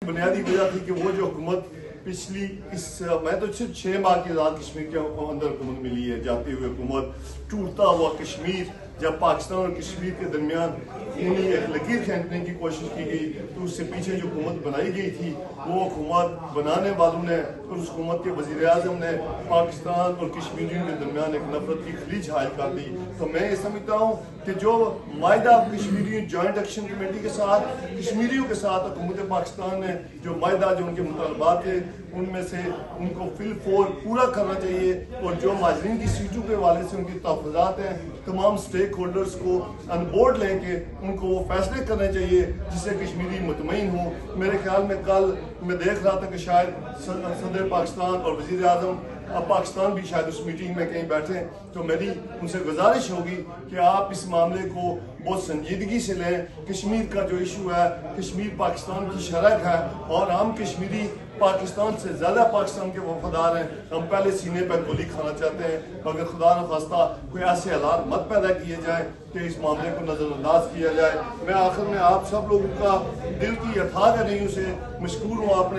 بنیادی وجہ تھی کہ وہ جو حکومت پچھلی میں تو صرف 6 ماہ کی آزاد کشمیر کے اندر حکومت ملی ہے، جاتی ہوئی حکومت، ٹوٹتا ہوا کشمیر، جب پاکستان اور کشمیر کے درمیان خونی ایک لکیر کھینچنے کی کوشش کی گئی تو اس سے پیچھے جو حکومت بنائی گئی تھی وہ حکومت بنانے والوں نے اور اس حکومت کے وزیر اعظم نے پاکستان اور کشمیریوں کے درمیان ایک نفرت کی خلیج حائل کر دی۔ تو میں یہ سمجھتا ہوں کہ جو معاہدہ کشمیری جوائنٹ ایکشن کمیٹی کے ساتھ کشمیریوں کے ساتھ حکومت پاکستان نے جو معاہدہ جو ان کے مطالبات تھے ان میں سے ان کو فی الفور پورا کرنا چاہیے، اور جو مہاجرین کی سیٹوں کے حوالے سے ان کی تحفظات ہیں تمام سٹیک ہولڈرز کو ان بورڈ لے کے ان کو وہ فیصلے کرنے چاہیے جس سے کشمیری مطمئن ہوں۔ میرے خیال میں کل میں دیکھ رہا تھا کہ شاید صدر پاکستان اور وزیر اعظم پاکستان بھی شاید اس میٹنگ میں کہیں بیٹھے، تو میری ان سے گزارش ہوگی کہ آپ اس معاملے کو بہت سنجیدگی سے لیں۔ کشمیر کا جو ایشو ہے، کشمیر پاکستان کی شرح ہے اور ہم کشمیری پاکستان سے زیادہ پاکستان کے وفادار ہیں۔ ہم پہلے سینے پر گولی کھانا چاہتے ہیں، مگر خدا نخواستہ کوئی ایسے حالات مت پیدا کیے جائیں کہ اس معاملے کو نظر انداز کیا جائے۔ میں آخر میں آپ سب لوگوں کا دل کی اتھاہ گہرائیوں سے مشکور ہوں، آپ نے